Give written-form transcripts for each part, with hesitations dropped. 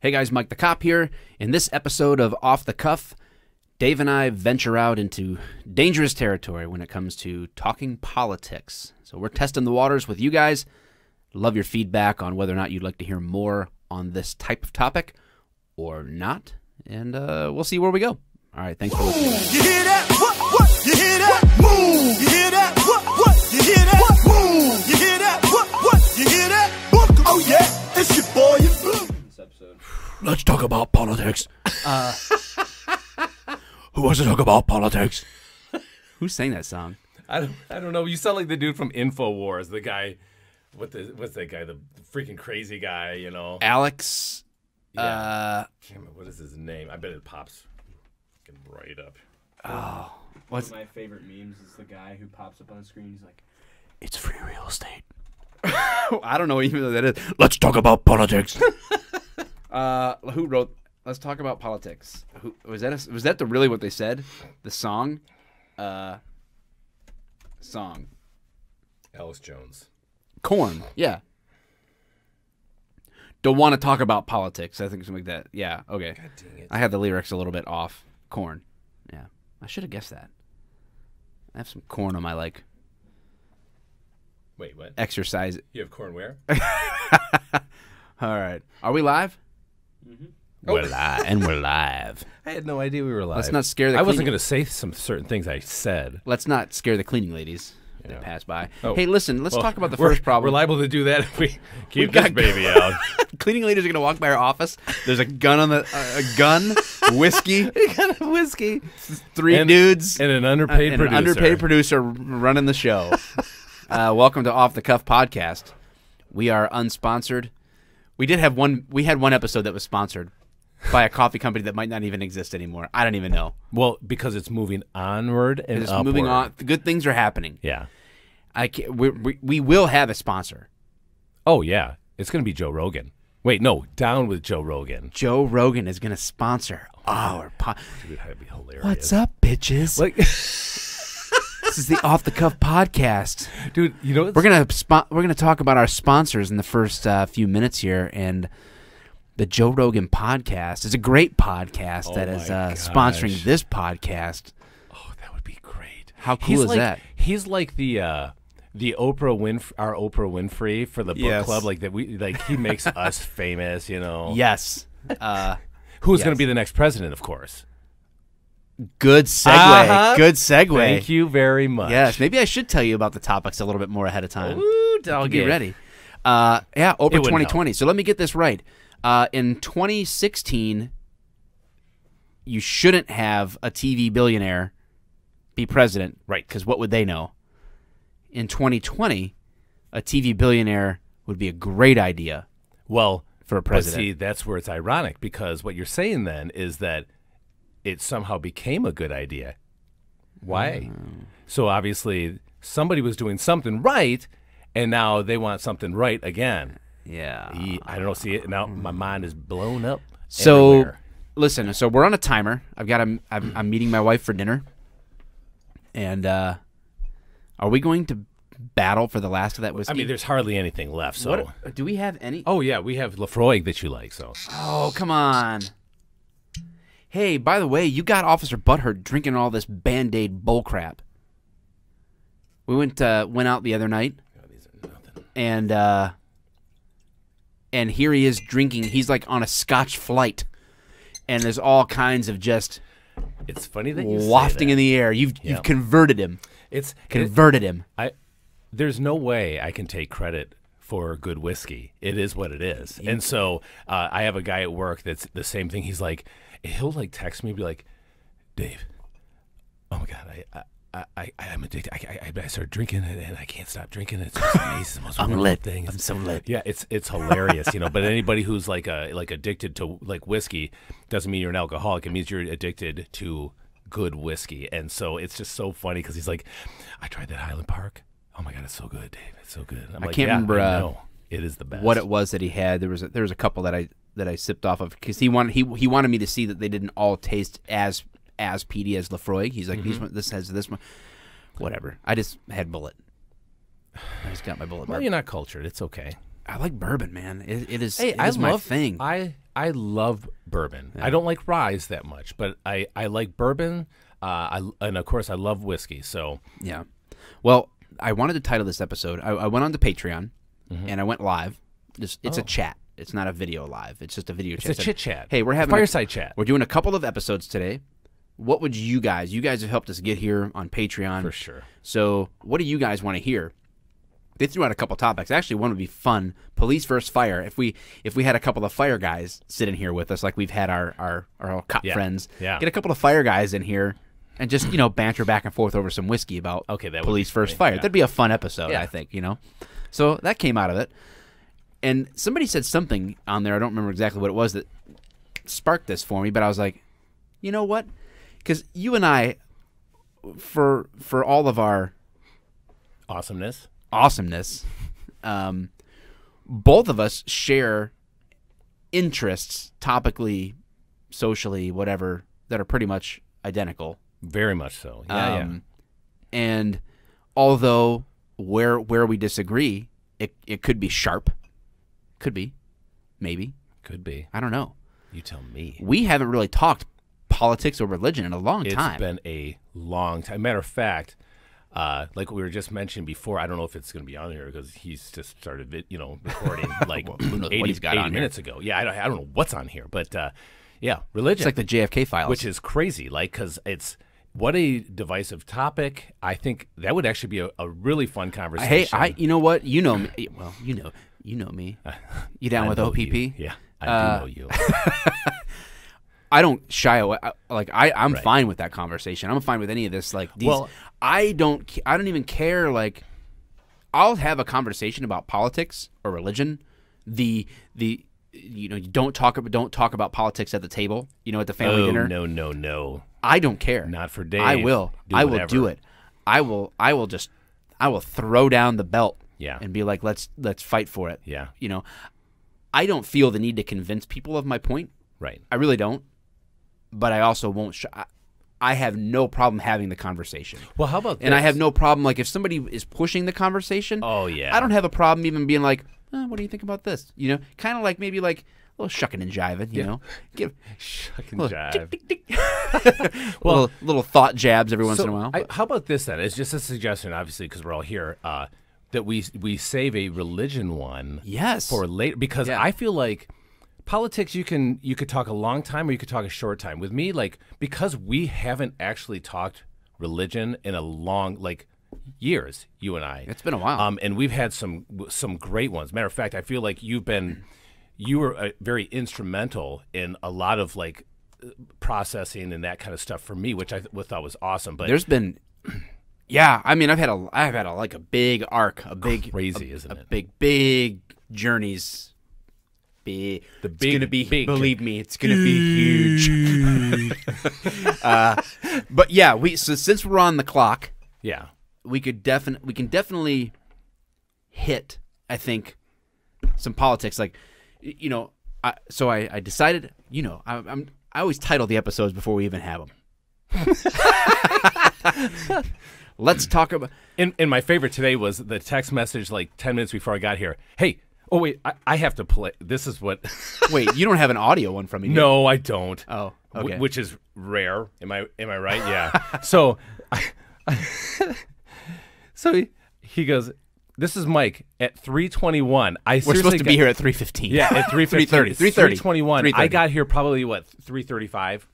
Hey guys, Mike the Cop here. In this episode of Off the Cuff, Dave and I venture out into dangerous territory when it comes to talking politics. So we're testing the waters with you guys. Love your feedback on whether or not you'd like to hear more on this type of topic or not. And we'll see where we go. All right, thanks for listening. You hear that? What? You hear that? Move. You hear that? What? You hear that? Move. You hear that? What? You hear that? Book. Oh yeah, it's your boy. Let's talk about politics. Who wants to talk about politics? Who sang that song? I don't know. You sound like the dude from InfoWars, the guy. What's that guy? The freaking crazy guy, you know? Alex. Yeah. Damn it, what is his name? I bet it pops right up. Oh, One of my favorite memes is the guy who pops up on the screen. He's like, it's free real estate. I don't know even though that is. Let's talk about politics. Who wrote? Let's talk about politics. Who was that? Was that really what they said? The song. Song. Alex Jones. Corn. Yeah. Don't want to talk about politics. I think something like that. Yeah. Okay. God dang it. I had the lyrics a little bit off. Corn. Yeah. I should have guessed that. I have some corn on my Wait, what? exercise. You have corn where? All right. Are we live? mm-hmm. We're live, and we're live. I had no idea we were live. Let's not scare the. I wasn't cleaning- going to say some certain things I said. Let's not scare the cleaning ladies that Yeah. pass by. Oh. Hey, listen. Let's Well, talk about the we're- first problem. We're liable to do that if we keep got- this baby out. Cleaning ladies are gonna walk by our office. There's a gun on the a gun, whiskey, Whiskey. three dudes, And an underpaid and producer. an underpaid producer running the show. Welcome to Off the Cuff Podcast. We are unsponsored. We had one episode that was sponsored by a coffee company that might not even exist anymore. I don't even know. Well, because it's moving onward and It's upward. moving on. Good things are happening. Yeah. We will have a sponsor. Oh, yeah. It's going to be Joe Rogan. Wait, no. Down with Joe Rogan. Joe Rogan is going to sponsor our Dude, that'd be hilarious. What's up, bitches? Like, This is the Off the Cuff Podcast. dude, you know what's We're gonna talk about our sponsors in the first few minutes here, and the Joe Rogan Podcast is a great podcast Oh that is my sponsoring gosh. this podcast. Oh, that would be great. How cool He's is like, that? He's like the our Oprah Winfrey for the book Yes. club. Like that, he makes us famous. You know. Yes, Who's going yes. to be the next president? Of course. good segue. Uh-huh. Good segue. Thank you very much. Yes, maybe I should tell you about the topics a little bit more ahead of time. Ooh, I'll dog get it. ready. Yeah, Oprah wouldn't 2020. So let me get this right. In 2016, you shouldn't have a TV billionaire be president, right? Because what would they know? In 2020, a TV billionaire would be a great idea Well, for a but president. see, that's where it's ironic because what you're saying then is that it somehow became a good idea. Why? So obviously somebody was doing something right, and now they want something right again. Yeah. I don't know. See it now. My mind is blown up. So everywhere. listen. So we're on a timer. I'm meeting my wife for dinner, and are we going to battle for the last of that whiskey? I mean, there's hardly anything left. So, what do we have any? oh yeah, we have Lafroig that you like. So, Oh, come on. Hey, by the way, you got Officer Butthurt drinking all this Band-Aid bullcrap. We went out the other night, and here he is drinking. He's like on a Scotch flight, and there's all kinds of just it's funny that you wafting say in that. the air. You've Yep. converted him. Converted him. There's no way I can take credit for good whiskey. It is what it is. And so I have a guy at work that's the same thing. He's like, he'll like text me and be like, Dave, oh my God, I'm addicted. I started drinking it and I can't stop drinking it. It's just amazing. It's the most I'm wonderful lit. thing. I'm so lit. Yeah, it's hilarious, you know. But anybody who's like addicted to like whiskey doesn't mean you're an alcoholic. It means you're addicted to good whiskey. And so it's just so funny because he's like, I tried that Highland Park. Oh my God, it's so good, Dave. It's so good. I'm I like, can't yeah, remember, I know. It is the best. What it was that he had. There was a couple that I sipped off of because he wanted me to see that they didn't all taste as peaty as Lafroig. He's like, this has this one. Whatever. I just had Bullet. I just got my Bullet. Well, Mark. you're not cultured. It's okay. I like bourbon, man. It is. Hey, it is my thing. I love bourbon. I don't like rye that much, but I like bourbon. And of course I love whiskey. So Yeah. Well, I wanted to title this episode. I went on to Patreon and I went live. It's a chat. It's not a video live. It's just a video chat. it's a chit chat. Hey, we're having fireside chat We're doing a couple of episodes today. What would you guys have helped us get here on Patreon. for sure. So what do you guys want to hear? They threw out a couple topics. Actually, one would be fun. Police versus fire. If we had a couple of fire guys sit in here with us, like we've had our cop friends, Yeah. get a couple of fire guys in here and just banter back and forth over some whiskey about Okay, that would police be versus funny. fire. Yeah. That'd be a fun episode, Yeah. I think. So that came out of it. And somebody said something on there. I don't remember exactly what it was that sparked this for me, but I was like, you know what? Because you and I, for all of our Awesomeness. awesomeness, both of us share interests, topically, socially, whatever, that are pretty much identical. Very much so. Yeah. And although where we disagree, it could be sharp, could be, maybe, Could be. I don't know. You tell me. We haven't really talked politics or religion in a long time. It's been a long time. Matter of fact, like we were just mentioning before, I don't know if it's going to be on here because he's just started, recording like who knows what 80, he's got 80 on here. minutes ago. Yeah, I don't know what's on here, but yeah, religion. It's like the JFK files. which is crazy, like because it's what a divisive topic. I think that would actually be a really fun conversation. Hey, you know what? You know me. Well, you know me. You down I with know OPP? you. Yeah, I do know you. I don't shy away. I'm Right. fine with that conversation. I'm fine with any of this. Like, these, Well- I don't even care. Like, I'll have a conversation about politics or religion. You don't talk about politics at the table. At the family dinner. No. I don't care. Not for Dave. I will. Do I will whatever. do it. I will throw down the belt. Yeah. And be like, let's fight for it. Yeah. I don't feel the need to convince people of my point. Right. I really don't. But I also won't. I have no problem having the conversation. Well, how about this? And I have no problem, like, if somebody is pushing the conversation. Oh, yeah. I don't have a problem even being like, what do you think about this? Kind of like maybe like a little shucking and jiving, Give Shuck and little jive. tick, tick, tick. little thought jabs every once in a while. How about this then? It's just a suggestion, obviously, because we're all here, that we save a religion one Yes. for later. Because Yeah. I feel like politics, you could talk a long time or you could talk a short time. With me, like, because we haven't actually talked religion in a long, like, years, you and I. It's been a while. And we've had some great ones. Matter of fact, I feel like you were very instrumental in a lot of like processing and that kind of stuff for me, which I thought was awesome. But There's been, yeah. I mean, I've had like a big arc, a big crazy, isn't it? big journeys. It's big- gonna be big believe me, it's gonna be huge. But yeah, so since we're on the clock, yeah, we can definitely hit, I think, some politics. Like, so I decided, I always title the episodes before we even have them. Let's talk about. And my favorite today was the text message like 10 minutes before I got here. Hey, oh wait, I have to play. This is what. Wait, you don't have an audio one from me? do you? No, I don't. Oh, okay. Which is rare. Am I right? Yeah. So, he goes. This is Mike at 3:21. We're supposed to be here at 3:15. Yeah, at 3:30. 3:30. 3:21. I got here probably 3:35.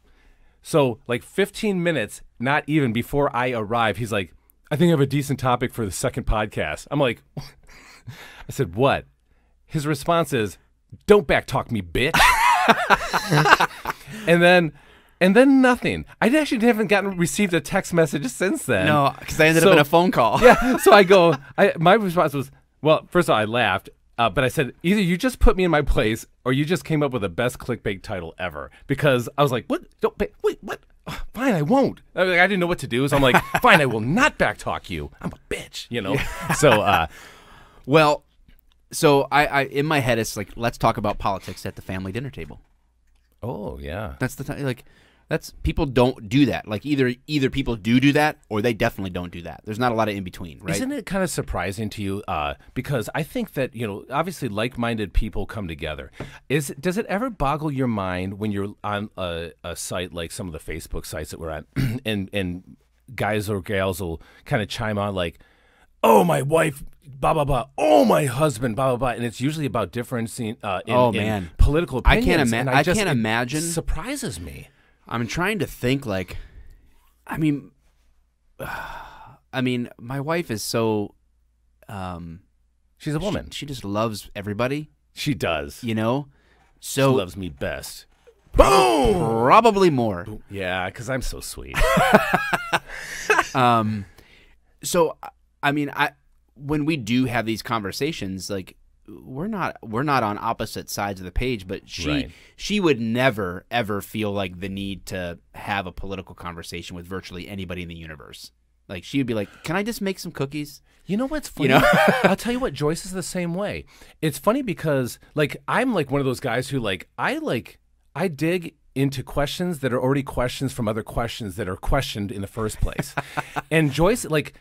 So like 15 minutes, not even before I arrive, he's like, "I think I have a decent topic for the second podcast." I'm like, I said, "What?" His response is, "Don't backtalk me, bitch." And then nothing. I actually haven't received a text message since then. No, because I ended up in a phone call. Yeah, so I go. My response was, well, first of all, I laughed, but I said, either you just put me in my place, or you just came up with the best clickbait title ever. Because I was like, what? Wait, what? Fine, I won't. I didn't know what to do, so I'm like, fine, I will not backtalk you. I'm a bitch, So, Well, so I in my head it's like, let's talk about politics at the family dinner table. oh yeah, That's the time. Like, That's people don't do that. Like either people do that or they definitely don't do that. There's not a lot of in between, right? Isn't it kind of surprising to you? Because I think that, obviously like-minded people come together. Does it ever boggle your mind when you're on a site like some of the Facebook sites that we're on, and guys or gals will kind of chime on like, "Oh, my wife, blah blah blah. Oh, my husband, blah blah blah," and it's usually about differencing in political opinions. I can't imagine. It surprises me. I'm trying to think. Like, I mean, my wife is so. She's a woman. She just loves everybody. She does. So she loves me best. Boom! Probably more. Yeah, because I'm so sweet. So when we do have these conversations, like we're not on opposite sides of the page, but she would never ever feel like the need to have a political conversation with virtually anybody in the universe. Like she would be like, "Can I just make some cookies?" You know what's funny? I'll tell you what, Joyce is the same way. It's funny because like I'm like one of those guys who I dig into questions that are already questions from other questions that are questioned in the first place. And Joyce, like,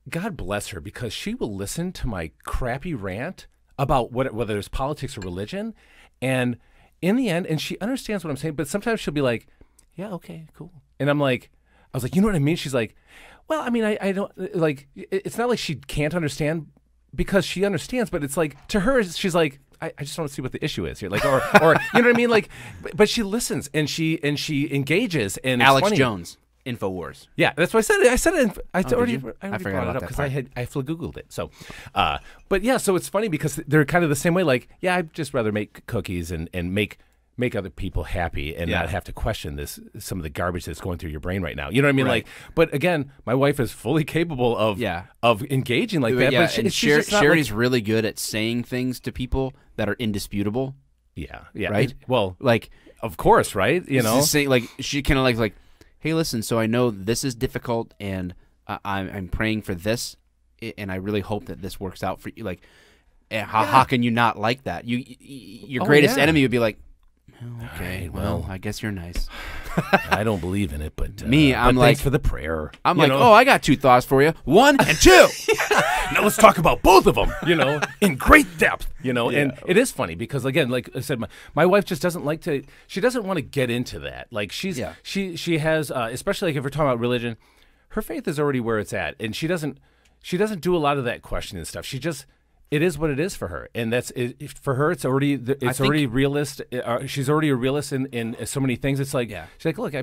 God bless her, because she will listen to my crappy rant about whether it's politics or religion, and in the end, and she understands what I'm saying, but sometimes she'll be like, "Yeah, okay, cool," and I was like, "You know what I mean?" She's like, "Well, I mean, I don't like." It's not like she can't understand, because she understands, but it's like to her, she's like, I just want to see what the issue is here, like, or you know what I mean, like, but she listens and she engages, and it's Alex funny. Jones, Infowars. Yeah, that's what I said. I said it. I already forgot brought it about up that because part. I Googled it. So, but yeah, so it's funny because they're kind of the same way. Like, yeah, I'd just rather make cookies and make other people happy and not have to question some of the garbage that's going through your brain right now. You know what I mean? Right. Like, but again, my wife is fully capable of engaging like that. Yeah, But and she's just not Sherry's really good at saying things to people that are indisputable. yeah, Right? Well, Like, of course, right? You know, saying, like, she kind of like, "Hey, listen, so I know this is difficult, and I'm praying for this, and I really hope that this works out for you." Like, how can you not like that? Your greatest enemy would be like, "Oh, okay, right, well, I guess you're nice." I don't believe in it, but I'm but like, thanks for the prayer. I'm You like, know? "Oh, I got 2 thoughts for you. 1 and 2." Now let's talk about both of them, in great depth, and it is funny because, again, like I said, my wife just doesn't like to, she doesn't want to get into that. Like she has, especially like if we're talking about religion, her faith is already where it's at. And she doesn't do a lot of that questioning and stuff. It is what it is for her. And that's it, for her. It's already realist. She's already a realist in so many things. It's like, she's like, "Look, I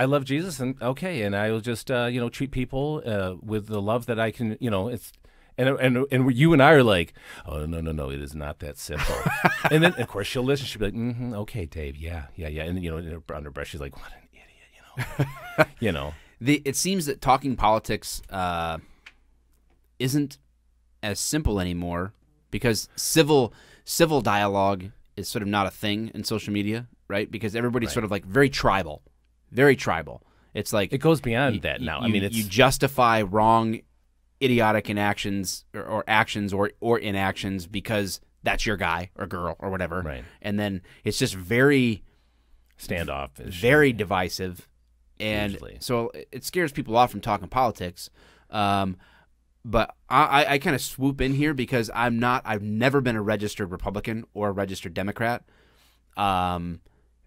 love Jesus, and okay. And I will just, treat people, with the love that I can, it's, and you and I are like, "Oh, no, it is not that simple." And then of course she'll listen. She'll be like, "Okay, Dave, yeah." And under her breath, she's like, "What an idiot," It seems that talking politics isn't as simple anymore because civil dialogue is sort of not a thing in social media, right? Because everybody's sort of like very tribal. It's like it goes beyond that now. You justify wrong, idiotic inactions or actions or inactions because that's your guy or girl or whatever, right? And then it's just very standoffish, very divisive, and usually. So it scares people off from talking politics. But I kind of swoop in here because I've never been a registered Republican or a registered Democrat. Man,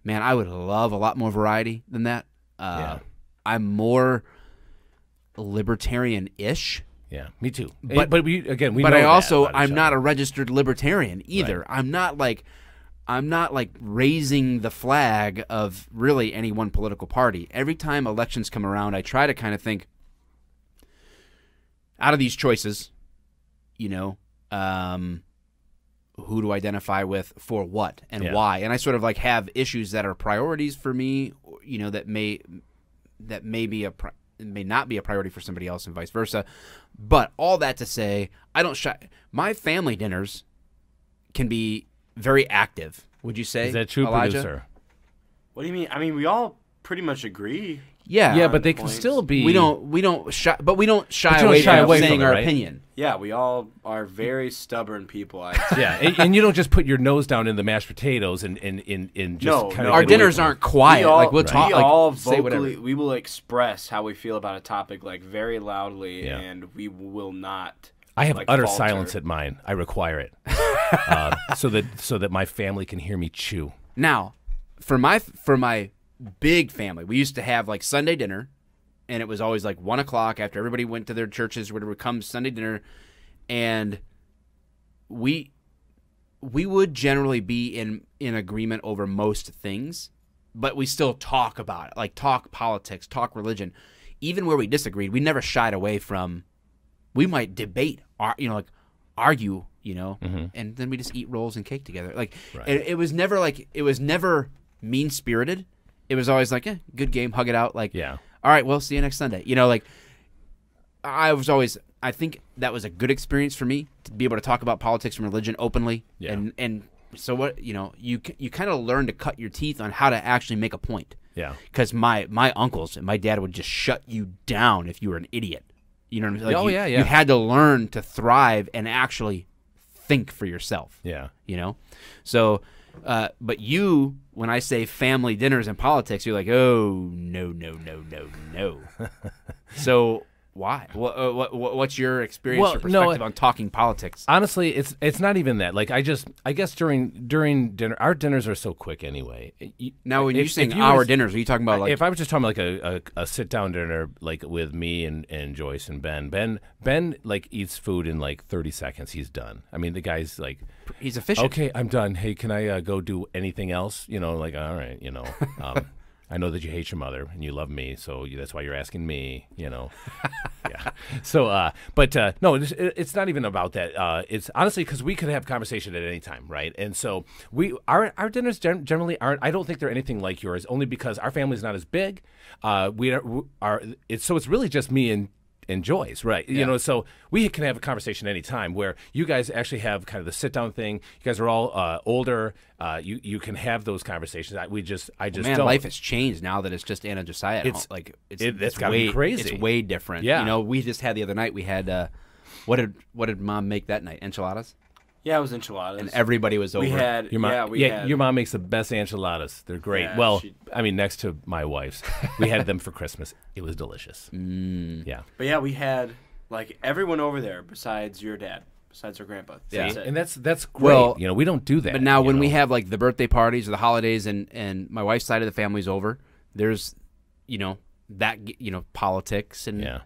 I would love a lot more variety than that. I'm more libertarian-ish. Yeah, me too. But I'm not a registered libertarian either. Right. I'm not like raising the flag of really any one political party. Every time elections come around, I try to kind of think, out of these choices, who to identify with for what and why, and I sort of like have issues that are priorities for me, that may not be a priority for somebody else, and vice versa. But all that to say, I don't shy. My family dinners can be very active. Would you say? Is that true, Elijah? producer? What do you mean? I mean, we all pretty much agree. Yeah. Yeah, but they can points. still be. we don't shy you away don't shy from away saying from it, our right? opinion. Yeah, we all are very stubborn people. I'd say. Yeah, and you don't just put your nose down in the mashed potatoes and just No, kind no. of Our dinners aren't quiet. We all, like we'll talk. We like, all say whatever. vocally, we will express how we feel about a topic like very loudly, Yeah. and we will not. I have like, utter falter. silence at mine. I require it, so that my family can hear me chew. Now, for my big family, we used to have like Sunday dinner, and it was always like 1 o'clock after everybody went to their churches. Whatever comes Sunday dinner, and we would generally be in agreement over most things, but we still talk about it, like talk politics, talk religion. Even where we disagreed, we never shied away from. We might debate, like argue, and then we just eat rolls and cake together. Like it was never mean spirited. It was always like, good game, hug it out. Like, Yeah. all right, well, see you next Sunday. I think that was a good experience for me to be able to talk about politics and religion openly. Yeah. And so what, you kind of learn to cut your teeth on how to actually make a point. Yeah. Because my uncles and my dad would just shut you down if you were an idiot. You know what I mean? Oh, you, yeah. You had to learn to thrive and actually think for yourself. Yeah. So, but you, when I say family dinners and politics, you're like, oh, no. So why? What's your experience Well, or no, perspective on talking politics? Honestly, it's not even that. Like I guess during dinner, our dinners are so quick anyway. Now, when If- you're saying if you our was- dinners, are you talking about like if I was just talking like a sit down dinner like with me and Joyce and Ben like eats food in like 30 seconds. He's done. I mean, the guy's like, he's efficient? okay, I'm done. Hey, can I go do anything else? Like all right, I know that you hate your mother and you love me, so that's why you're asking me. Yeah. So, but no, it's not even about that. It's honestly because we could have conversation at any time, right? And so our dinners generally aren't. I don't think they're anything like yours, only because our family's not as big. It's really just me and Joyce, right? So we can have a conversation anytime where you guys actually have kind of the sit down thing. You guys are all older. You can have those conversations. I just Man, don't. life has changed now that it's just Anna Josiah. It's- It's gotta be way crazy. It's way different. Yeah. We just had the other night. We had what did Mom make that night? Enchiladas, Yeah, it was enchiladas. and everybody was over. we had. Your mom, had. your mom makes the best enchiladas. They're great. Yeah, well, she- I mean, next to my wife's, we had them for Christmas. It was delicious. Yeah, But yeah, we had like everyone over there besides your dad, besides our grandpa. Yeah. That's it. and that's great. Well, we don't do that. But now, when we know? have like the birthday parties or the holidays, and my wife's side of the family's over, there's, that politics and yeah,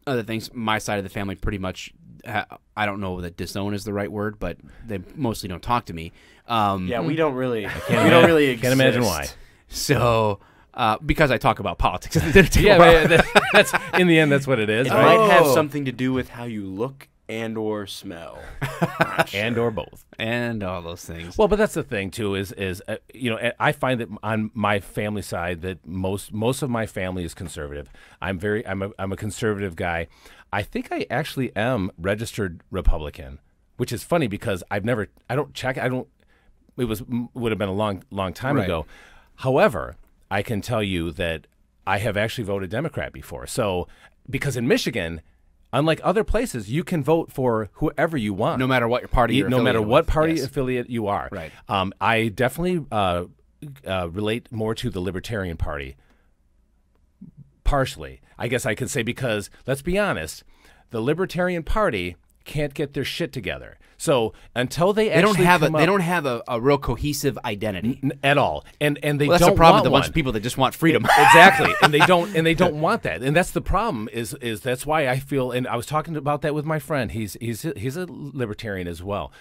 other things. My side of the family pretty much. I don't know that disown is the right word, but they mostly don't talk to me. Yeah, we don't really. We Can't don't ima- really. Can't imagine exist. why. So, because I talk about politics at the dinner table. Yeah, that's in the end, that's what it is, It right? might have Oh. something to do with how you look and or smell. Not sure. And or both. and all those things. Well, but that's the thing too. Is I find that on my family side that most of my family is conservative. I'm a conservative guy. I think I actually am registered Republican, which is funny because I don't check. It would have been a long time Right. ago. However, I can tell you that I have actually voted Democrat before. So because in Michigan, unlike other places, you can vote for whoever you want. no matter what your party, you're No matter affiliated what with. party Yes. affiliate you are. Right. I definitely relate more to the Libertarian Party. Partially, I guess I could say, because let's be honest, the Libertarian Party can't get their shit together. So until they They don't actually have come they up- don't have a real cohesive identity. at all, and they Well, that's don't the problem want with a bunch one. of people that just want freedom. Exactly, and they don't want that, and that's the problem. Is that's why I feel, and I was talking about that with my friend. He's a libertarian as well.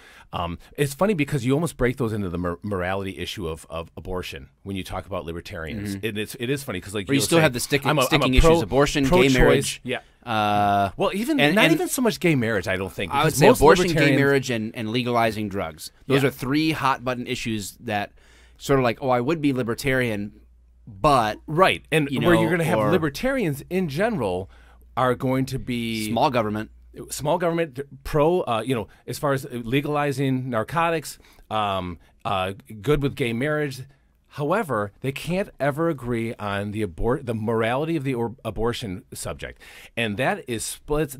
It's funny because you almost break those into the morality issue of abortion when you talk about libertarians. And it is funny because like But you still say, have the sticking I'm a issues: pro- abortion, gay pro-choice. marriage. Yeah. Well, Not even so much gay marriage, I don't think. I would because say most abortion, gay libertarians- marriage, and legalizing drugs. Those Yeah. are three hot button issues that sort of like, I would be libertarian, but Right, and you where know, you're going to have or- libertarians in general are going to be small government. small government, pro, as far as legalizing narcotics, good with gay marriage. However, they can't ever agree on the morality of the abortion subject, and that splits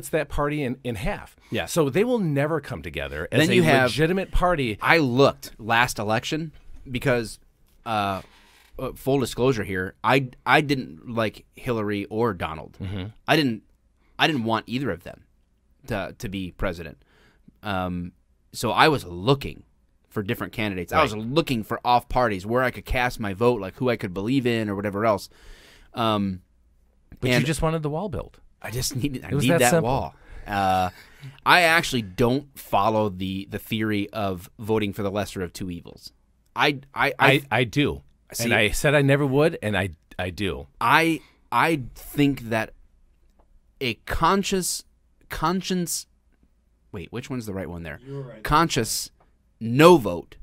that party in half. Yeah. So they will never come together as Then you a have- legitimate party. I looked last election because, full disclosure here, I didn't like Hillary or Donald. Mm-hmm. I didn't want either of them to be president. So I was looking for different candidates. I was looking for off parties where I could cast my vote, like who I could believe in or whatever else. But you just wanted the wall built. I just need was that that simple. wall. I actually don't follow the theory of voting for the lesser of two evils. I do. See- And I said I never would, and I do. I think that a conscience. Wait, which one's the right one there? You were right. Conscious no vote.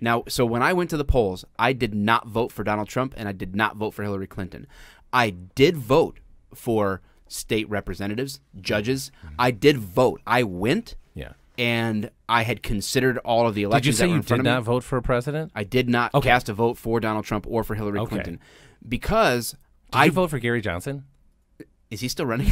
Now, so when I went to the polls, I did not vote for Donald Trump and I did not vote for Hillary Clinton. I did vote for state representatives, judges. I did vote. I went Yeah. and I had considered all of the Did you elections say that were you in front did of me. not vote for a president? I did not cast a vote for Donald Trump or for Hillary Okay. Clinton because Did you vote for Gary Johnson? is he still running?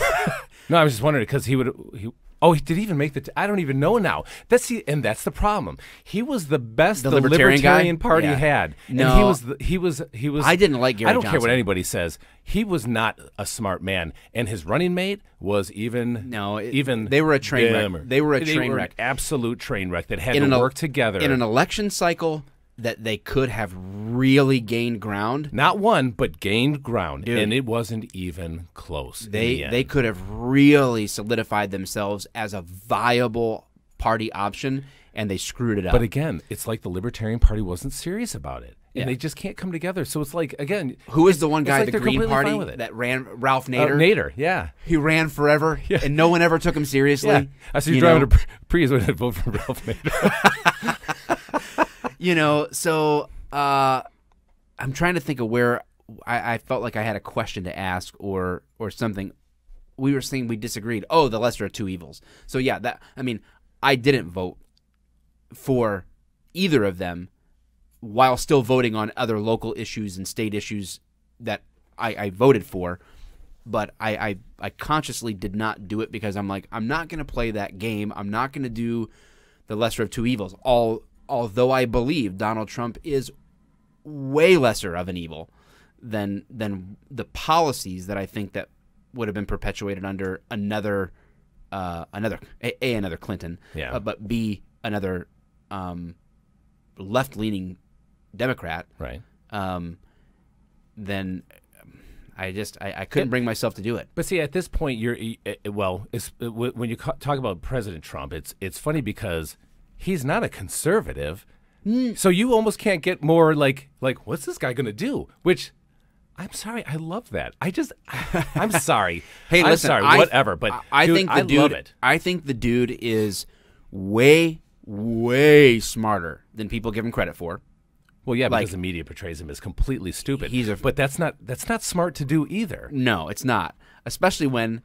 No, I was just wondering because he did he even make the? I don't even know now. That's the problem. He was the best The the Libertarian Libertarian guy? Party Yeah. had. No. and he was. I didn't like Gary I don't care what Johnson. anybody says. He was not a smart man, and his running mate was even. They were a train wreck. dimmer. They were a train an wreck. absolute train wreck that had In to an- work together. in an election cycle that they could have really gained ground. Not won, but gained ground, Dude. and it wasn't even close. in the end. They could have really solidified themselves as a viable party option, and they screwed it up. But again, it's like the Libertarian Party wasn't serious about it. And Yeah. they just can't come together. So it's like, again, who is the one it's guy, like the they're Green completely fine Party with it. that ran? Ralph Nader. Nader, yeah. He ran forever, and no one ever took him seriously. Yeah. I see you driving a Prius when I vote for Ralph Nader. So I'm trying to think of where I felt like I had a question to ask or something. We were saying we disagreed. Oh, the lesser of two evils. So yeah, I didn't vote for either of them while still voting on other local issues and state issues that I voted for. But I consciously did not do it because I'm like, I'm not going to play that game. I'm not going to do the lesser of two evils. Although I believe Donald Trump is way lesser of an evil than the policies that I think that would have been perpetuated under another Clinton, Yeah. but B, another left-leaning Democrat. Right. Then I couldn't bring myself to do it. But see, at this point, when you talk about President Trump, it's funny because he's not a conservative, so you almost can't get more like what's this guy going to do? Which, I'm sorry, I love that. I'm sorry. Hey, I'm listen, sorry, whatever. But I dude, think the I dude, love it. I think the dude is way smarter than people give him credit for. Well, yeah, like- because the media portrays him as completely stupid. But that's not smart to do either. No, it's not. Especially when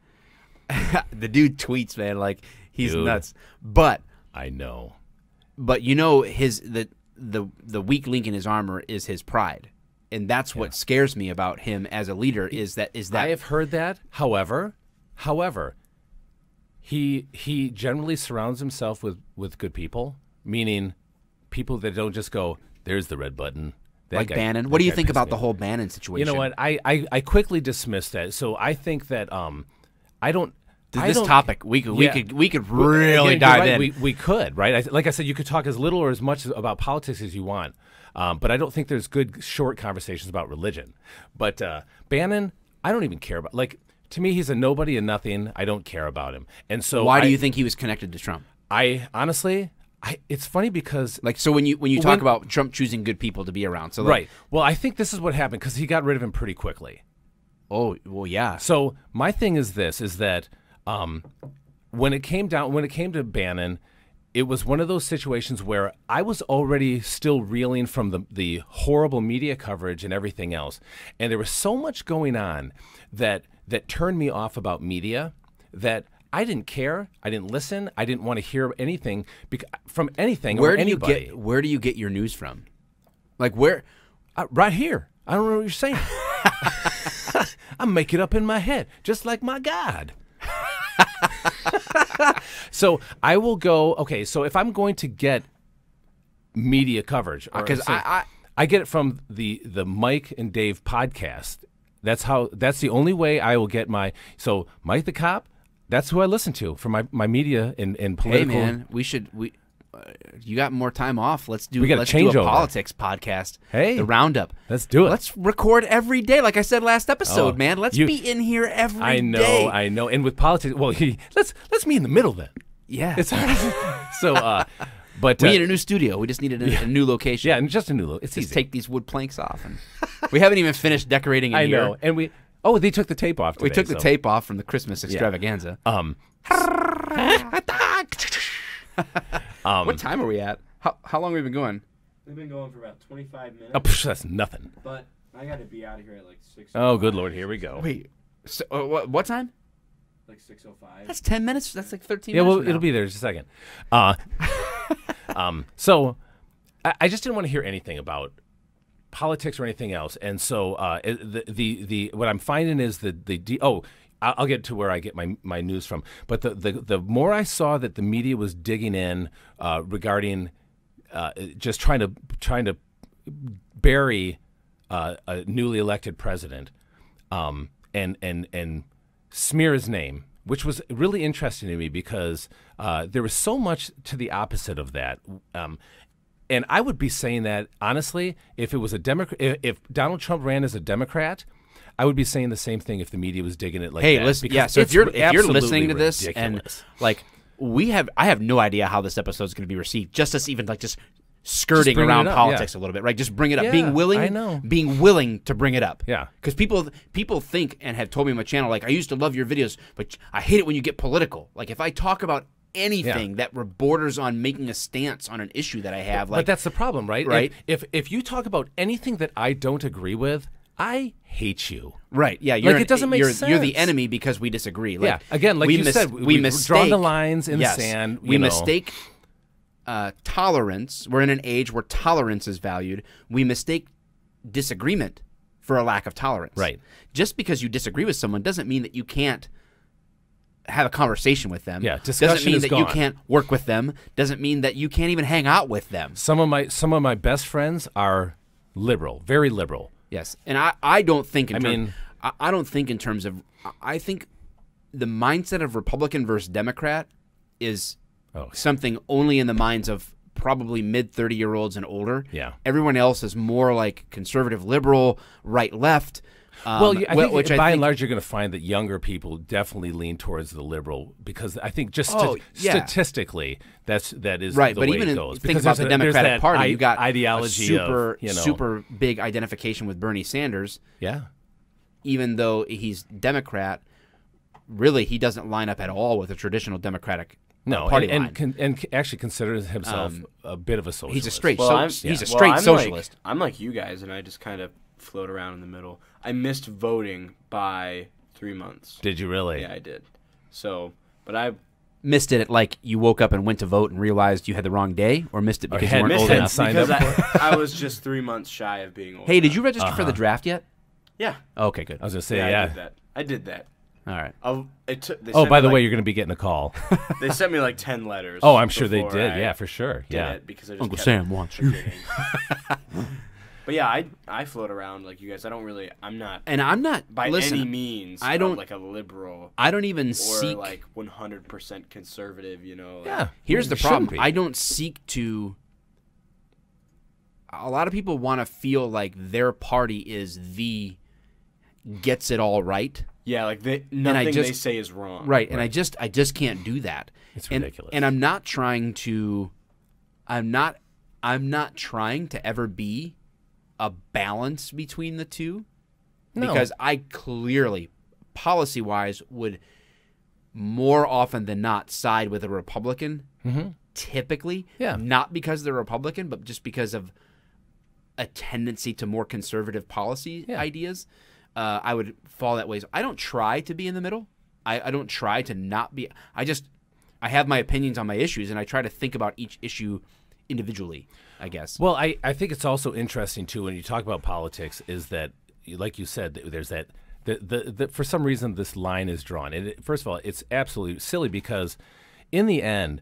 the dude tweets, man, like he's Dude. nuts. But I know. the weak link in his armor is his pride, and that's what scares me about him as a leader. Is that I have heard that. However, he generally surrounds himself with good people, meaning people that don't just go, "There's the red button." That like guy- Bannon? that What do you guy think pisses about me the off. whole Bannon situation? You know what? I quickly dismissed that. So I think that I don't. This topic we could Well, really again, dive you're in. right, We could, right? Like I said, you could talk as little or as much about politics as you want, but I don't think there's good short conversations about religion. But Bannon, I don't even care about. Like, to me, he's a nobody and nothing. I don't care about him. And so Why do you think he was connected to Trump? I honestly, it's funny because Like, so when you talk about Trump choosing good people to be around, so like, right. Well, I think this is what happened because he got rid of him pretty quickly. Oh, well, yeah. So my thing is this: is that when it came to Bannon, it was one of those situations where I was already still reeling from the horrible media coverage and everything else, and there was so much going on that turned me off about media that I didn't care. I didn't listen. I didn't want to hear anything from anything or anybody. Where do you get your news from? Like, where Right here. I don't know what you're saying. I make it up in my head, just like my God. So I will go. Okay, so if I'm going to get media coverage, Because I get it from the Mike and Dave podcast. That's the only way I will get my. So Mike the Cop, that's who I listen to for my media and hey political. man, you got more time off. Let's do We got a let's do a changeover. politics podcast. Hey. the roundup. Let's do it. Let's record every day, like I said last episode, Oh, man. Let's you- be in here every day. I know. And with politics, well, let's meet in the middle then. Yeah, It's hard. So, but we need a new studio. We just needed a new location. yeah, and just a new look. It's Just easy. take these wood planks off, and we haven't even finished decorating. I here. know, and they took the tape off. We Today, took the so- tape off from the Christmas extravaganza. What time are we at? How long have we been going? We've been going for about 25 minutes, Oh, psh, that's nothing. but I got to be out of here at like 6. Oh, good Lord, here we go. Wait, so, what time? Like 6:05. That's 10 minutes. That's like 13 Yeah, minutes. well, from it'll now. be there in just a second. So I just didn't want to hear anything about politics or anything else, and so the what I'm finding is I'll get to where I get my news from, but the more I saw that the media was digging in regarding just trying to bury a newly elected president, and smear his name, which was really interesting to me because there was so much to the opposite of that. And I would be saying that honestly, if it was a Democrat, if Donald Trump ran as a Democrat, I would be saying the same thing if the media was digging it like Hey, that. listen. because Yeah. So if it's you're absolutely listening to this ridiculous. and like I have no idea how this episode is going to be received. Just us even like just skirting bringing around it up, politics yeah. a little bit, right? Just bring it up. Yeah, being willing. I know. Being willing to bring it up. Yeah. Because people think and have told me on my channel like I used to love your videos, but I hate it when you get political. Like if I talk about anything that borders on making a stance on an issue that I have, like but that's the problem, right? Right. If you talk about anything that I don't agree with, I hate you. right, yeah, you're it doesn't make you're the sense. enemy because we disagree. Like, Yeah, again, like you said, we we've mistake drawn the lines in the yes, sand, We you know. mistake tolerance. We're in an age where tolerance is valued. We mistake disagreement for a lack of tolerance. Right. Just because you disagree with someone doesn't mean that you can't have a conversation with them. Yeah, doesn't discussion mean is that you gone. can't work with them. Doesn't mean that you can't even hang out with them. Some of my best friends are liberal, very liberal. Yes, and I don't think in mean- I don't think in terms of I think the mindset of Republican versus Democrat is something only in the minds of probably mid 30-year-olds and older. Yeah. Everyone else is more like conservative, liberal, right, left. Well, I think which by and large, you're going to find that younger people definitely lean towards the liberal because I think just statistically, that is right, the but way even it in, goes. think Because about the there's Democratic that Party. You got ideology a super, of, super big identification with Bernie Sanders. Yeah. Even though he's Democrat, really he doesn't line up at all with a traditional Democratic party line. And actually considers himself a bit of a socialist. He's a straight Well, he's a straight socialist. I'm like you guys, and I just kind of float around in the middle. I missed voting by 3 months. Did you really? Yeah, I did. So, but I Missed it at like you woke up and went to vote and realized you had the wrong day, or missed it because you had weren't missed old it. enough. Signed because up I was just 3 months shy of being old. Hey, did enough. you register for the draft yet? Yeah. Okay, good. I was going to say, I did that. I did that. All right. They Oh, sent by me the way, like- you're going to be getting a call. they sent me like 10 letters. Oh, I'm sure they before did. I Yeah, for sure. did Yeah. it because I just Uncle kept Sam wants you. forgetting. But yeah, I float around like you guys. I'm not And I'm not by listen, any means. I don't- like a liberal I don't even or seek. like 100% conservative. You know. Like, Yeah. Here's the You shouldn't problem. be. I don't seek to. A lot of people want to feel like their party is the gets it all right. Yeah, like nothing they just- say is wrong. Right, and I just can't do that. It's And- ridiculous. And I'm not trying to I'm not trying to ever be a balance between the two. No. Because I clearly policy-wise would more often than not side with a Republican. Typically. Yeah. Not because they're Republican, but just because of a tendency to more conservative policy ideas. I would fall that way. I don't try to be in the middle. I don't try to not be. I have my opinions on my issues, and I try to think about each issue individually, I guess. Well, I think it's also interesting too when you talk about politics is that, like you said, there's that for some reason this line is drawn. And first of all, it's absolutely silly because in the end,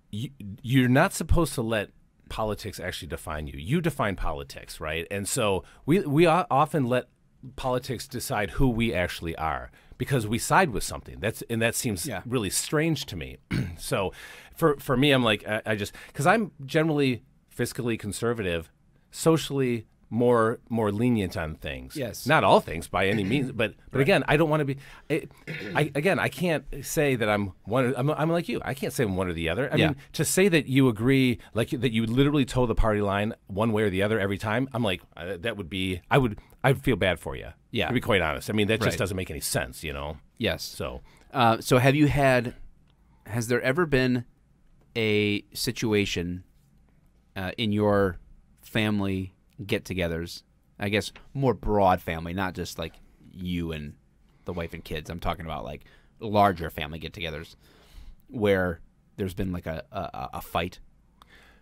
you're not supposed to let politics actually define you. You define politics, right? And so we often let politics decide who we actually are because we side with something. That seems really strange to me. So for me, I'm like, I just, because I'm generally fiscally conservative, socially more lenient on things. Yes. Not all things by any means, but again, I don't want to be. I can't say that I'm one. I'm like you. I can't say I'm one or the other. I mean, to say that you agree, like that you literally toe the party line one way or the other every time. I'm like, that would be. I'd feel bad for you. Yeah. To be quite honest, I mean that just doesn't make any sense, you know. Yes. So have you had? Has there ever been a situation in your family get-togethers, I guess more broad family, not just like you and the wife and kids. I'm talking about like larger family get-togethers where there's been like a fight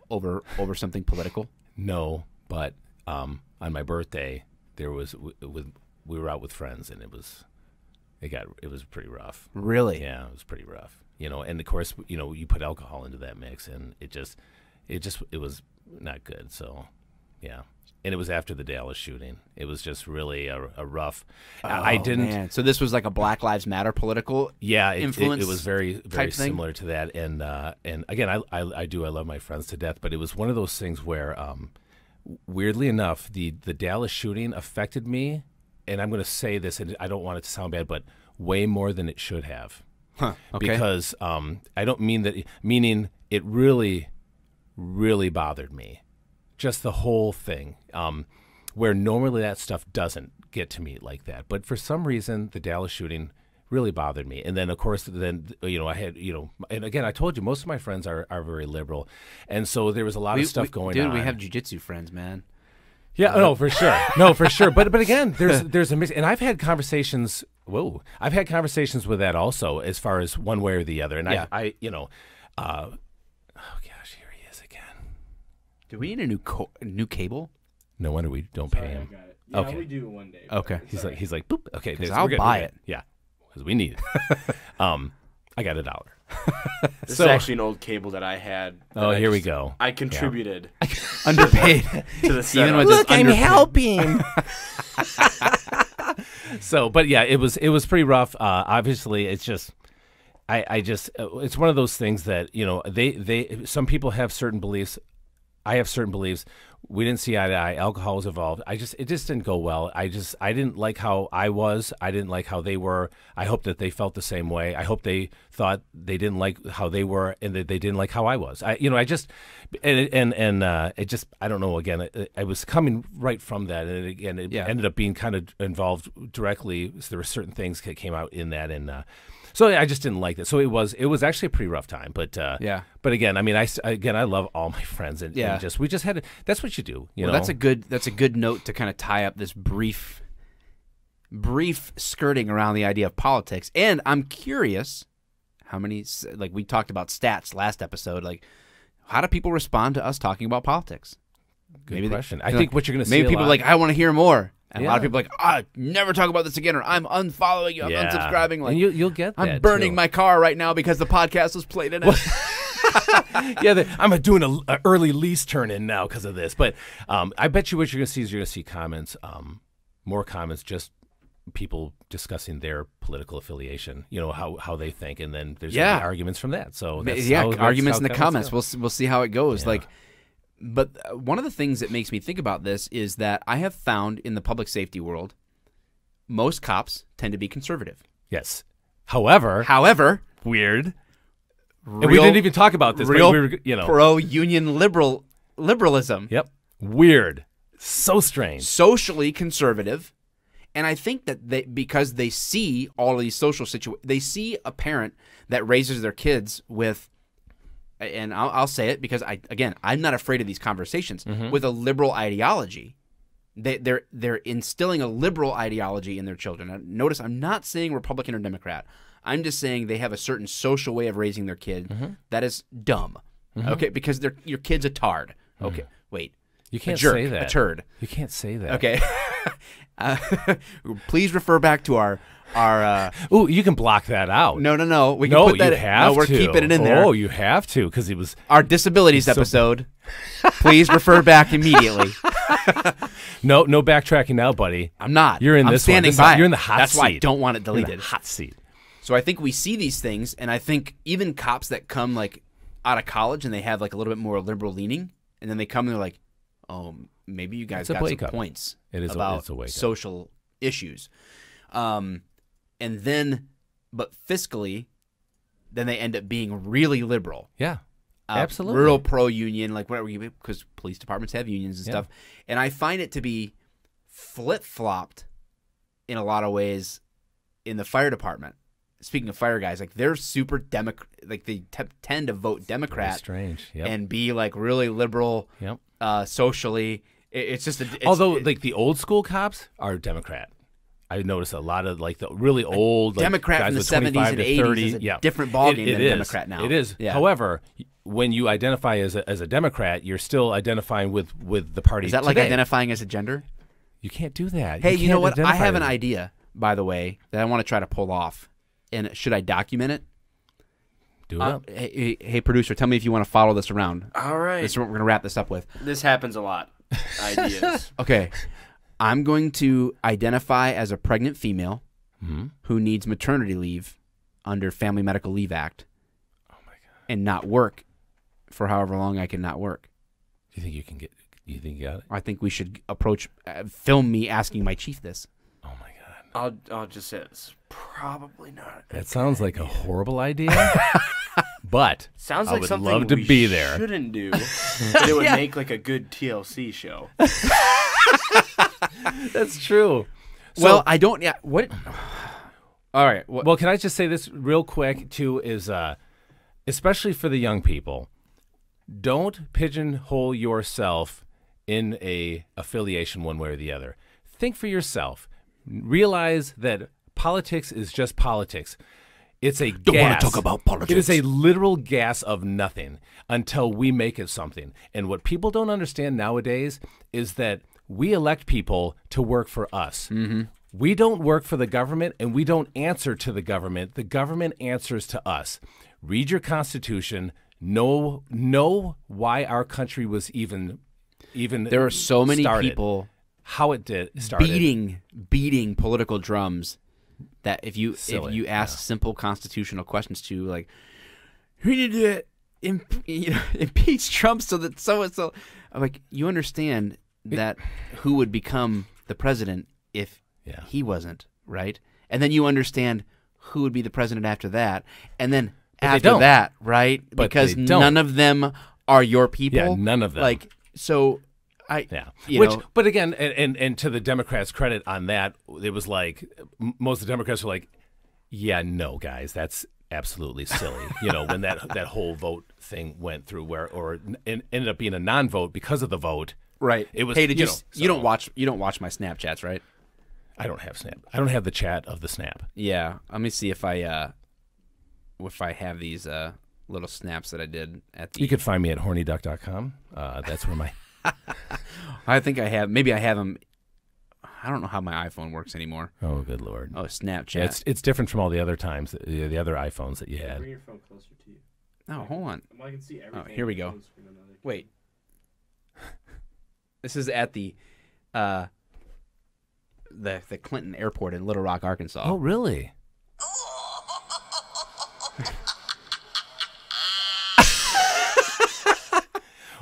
over something political. No, but on my birthday there was we were out with friends and it was pretty rough. Really? Yeah, it was pretty rough. You know, and of course, you know, you put alcohol into that mix and it was not good. So, yeah. And it was after the Dallas shooting. It was just really a rough. I didn't. Man. So this was like a Black Lives Matter political. Influence. It was very similar to that. And again, I love my friends to death, but it was one of those things where, weirdly enough, the Dallas shooting affected me. And I'm going to say this, and I don't want it to sound bad, but way more than it should have. Huh. Okay. Because I don't mean that. Meaning it really, really bothered me. Just the whole thing, where normally that stuff doesn't get to me like that. But for some reason, the Dallas shooting really bothered me. And then, of course, I had, and again, I told you, most of my friends are very liberal. And so there was a lot of stuff going on. Dude, we have jiu-jitsu friends, man. Yeah, no, for sure. No, for sure. But again, there's a mix. And I've had conversations, I've had conversations with that also as far as one way or the other. And I Do we need a new cable? No wonder we don't pay him. I got it. Yeah, Okay. we do one day. Okay. He's like, boop. Okay, I'll buy it. Yeah, because we need it. I got $1. This is actually an old cable that I had. Oh, here we go. I contributed Underpaid. to the setup. Even with this underpaid. helping. So, but yeah, it was pretty rough. Obviously, it's just. It's one of those things that some people have certain beliefs. I have certain beliefs. We didn't see eye to eye. Alcohol was involved. It just didn't go well. I didn't like how I was. I didn't like how they were. I hope that they felt the same way. I hope they thought they didn't like how they were and that they didn't like how I was. I don't know. Again, I was coming right from that, and again, it ended up being kind of involved directly. So there were certain things that came out in that, and. So I just didn't like that. So it was actually a pretty rough time. But But again, I mean, I love all my friends, and we just had to, that's what you do. You know, that's a good note to kind of tie up this brief skirting around the idea of politics. And I'm curious, how many, like we talked about stats last episode, like how do people respond to us talking about politics? Good question. I think what you're going to see. Maybe people are like, I want to hear more. And Yeah. a lot of people are like, never talk about this again, or I'm unfollowing you, I'm unsubscribing. Like, and you'll get that. I'm burning too. my car right now because the podcast was played in it. I'm doing an early lease turn in now because of this. But I bet you what you're going to see is you're going to see comments, more comments, just people discussing their political affiliation, how they think, and then there's gonna be arguments from that. So arguments in the comments. Go. We'll see how it goes. Yeah. But one of the things that makes me think about this is that I have found in the public safety world, most cops tend to be conservative. Yes. However, weird. And we didn't even talk about this. Real but we were, pro-union liberalism. Yep. Weird. So strange. Socially conservative. And I think that because they see all of these social situations, they see a parent that raises their kids with, and I'll say it because I'm not afraid of these conversations, with a liberal ideology. They're instilling a liberal ideology in their children. Now, notice I'm not saying Republican or Democrat. I'm just saying they have a certain social way of raising their kid that is dumb. Okay, because your kid's a tard. Okay, wait. You can't jerk, say that. a turd. You can't say that. Okay. Please refer back to our Ooh, you can block that out. no. We can No, put that you have no, we're to. keeping it in there. Oh, you have to, because he was. Our disabilities episode. Please refer back immediately. No backtracking now, buddy. I'm not. You're in I'm this one. standing This- by. you're it. in the hot That's why I seat. don't want it You're in the deleted. hot seat. So I think we see these things, and I think even cops that come like out of college and they have like a little bit more liberal leaning, and then they come and they're like, "Oh, maybe you guys It's a got some wake-up. points It is about it's a wake-up. social issues." And then, but fiscally, then they end up being really liberal. Yeah. Absolutely. Real pro-union, like whatever, because police departments have unions and Yeah. stuff. And I find it to be flip-flopped in a lot of ways in the fire department. Speaking of fire guys, like they're super like they tend to vote Very Democrat strange. Yep. and be like really liberal Yep. Socially. It's just Although, like the old school cops are Democrat. I noticed a lot of like the really old like, Democrat guys from the with 70s 25 and to 80s 30. is a yeah. different ballgame It than a is. Democrat now. It is. Yeah. However, when you identify as a Democrat, you're still identifying with the party. Is that like today. identifying as a gender? You can't do that. Hey, you know can't what? I identify have an as- idea, by the way, that I want to try to pull off. And should I document it? Do it up. Hey, producer, tell me if you want to follow this around. All right. This is what we're going to wrap this up with. This happens a lot. Ideas. Okay. I'm going to identify as a pregnant female who needs maternity leave under Family Medical Leave Act. Oh my god. And not work for however long I can not work. Do you think you can get? You think you got it? I think we should film me asking my chief this. Oh my god. I'll just say it's probably not. That sounds like a horrible idea. But Sounds I like would something love to we be there. shouldn't do, but it would make like a good TLC show. That's true. Well, I don't. Yeah. What? All right. Well, can I just say this real quick too? Is especially for the young people, don't pigeonhole yourself in a affiliation one way or the other. Think for yourself. Realize that politics is just politics. It's a Don't wanna gas. talk about politics. It is a literal gas of nothing until we make it something. And what people don't understand nowadays is that we elect people to work for us. Mm-hmm. We don't work for the government, and we don't answer to the government. The government answers to us. Read your Constitution. Know why our country was even. There are so many started. people How it did started. beating political drums that if you Silly, ask simple constitutional questions to, like, we need to impeach Trump so that so and so, I'm like, you understand that who would become the president if Yeah. he wasn't, right? And then you understand who would be the president after that, and then they after don't. that, right? But Because they don't. none of them are your people. Yeah, none of them. Like, so I Yeah. you know, But again, and to the Democrats' credit on that, it was like most of the Democrats were like, "Yeah, no, guys, that's absolutely silly." When that whole vote thing went through, and ended up being a non-vote because of the vote. right. It was. Hey, did you? know, You don't so- watch my Snapchats, right? I don't have Snap. I don't have the chat of the Snap. Yeah. Let me see if I have these little snaps that I did at the. You could find me at hornyduck.com. That's where my. I think I have. Maybe I have them. I don't know how my iPhone works anymore. Oh, good lord. Oh, Snapchat. Yeah, it's different from all the other times, the other iPhones that you Bring had. your phone closer to you. Oh, hold on. Well, I can see everything. here we on go. the phone screen on the other- Wait. This is at the Clinton Airport in Little Rock, Arkansas. Oh, really?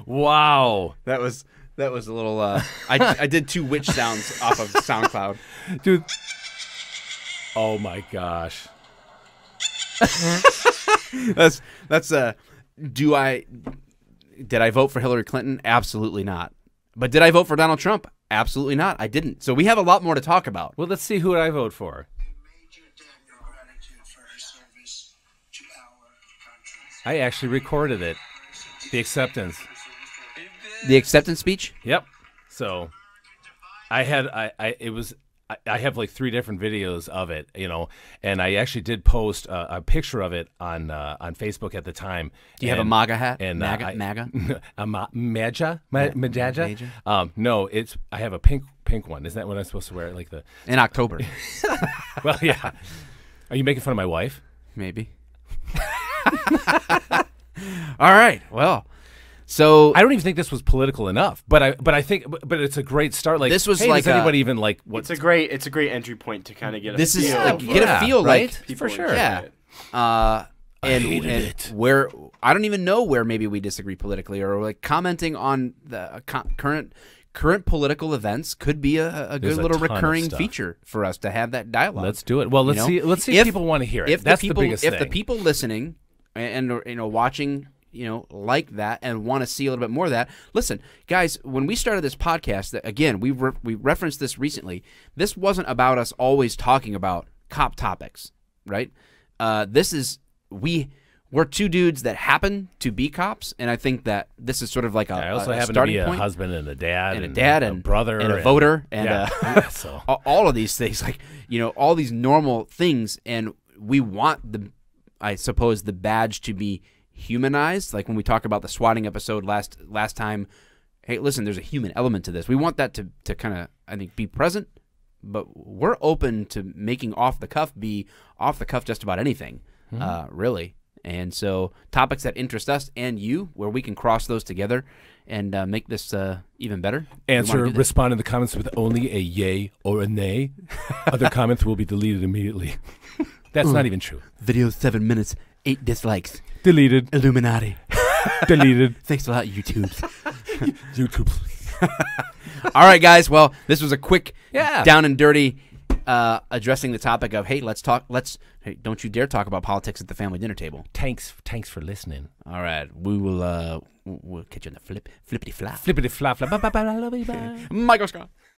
Wow. That was a little. I did 2 witch sounds off of SoundCloud. Dude. Oh my gosh. That's did I vote for Hillary Clinton? Absolutely not. But did I vote for Donald Trump? Absolutely not. I didn't. So we have a lot more to talk about. Well, let's see who I vote for. Major Daniel gratitude for her service to our country. I actually recorded it. The acceptance. The acceptance speech? Yep. So I had it was I have like 3 different videos of it, and I actually did post a picture of it on Facebook at the time. Do you have a MAGA hat? And MAGA? A Maja? Maja? No, I have a pink one. Isn't that what I'm supposed to wear? Like In October, well, yeah. Are you making fun of my wife? maybe. All right. Well, so I don't even think this was political enough, but I think it's a great start. Like This was hey, like does anybody even like what? It's a great entry point to kind of get a this is feel like, for get a feel right? like people for sure. enjoy Yeah. it. And hated it. where I don't even know where maybe we disagree politically, or like commenting on the current political events could be a There's good a little ton of recurring stuff. feature for us to have that dialogue. Let's do it. Well, let's You know? see if people want to hear it. If That's the people, the biggest if thing. the people listening and watching, like that and want to see a little bit more of that. Listen, guys, when we started this podcast, again, we referenced this recently. This wasn't about us always talking about cop topics, right? This is we're 2 dudes that happen to be cops, and I think that this is sort of like I also a happen to starting be a point. husband and a dad And a dad a and brother and a voter and yeah. So all of these things, like all these normal things, and we want I suppose the badge to be humanized. Like when we talk about the swatting episode last time, hey, listen, there's a human element to this. We want that to kind of, I think, be present, but we're open to making off the cuff be off the cuff just about anything, really. And so topics that interest us and you, where we can cross those together and make this even better. respond in the comments with only a yay or a nay. Other comments will be deleted immediately. That's not even true. Video 7 minutes, 8 dislikes. Deleted. Illuminati. Deleted. Thanks a lot, YouTube. YouTube. All right, guys. Well, this was a quick, Yeah. down and dirty, addressing the topic of, hey, hey, don't you dare talk about politics at the family dinner table. Thanks for listening. All right, we'll catch you on the flippity flap. Flippity flap flap. Bye bye bye bye bye. Michael Scott.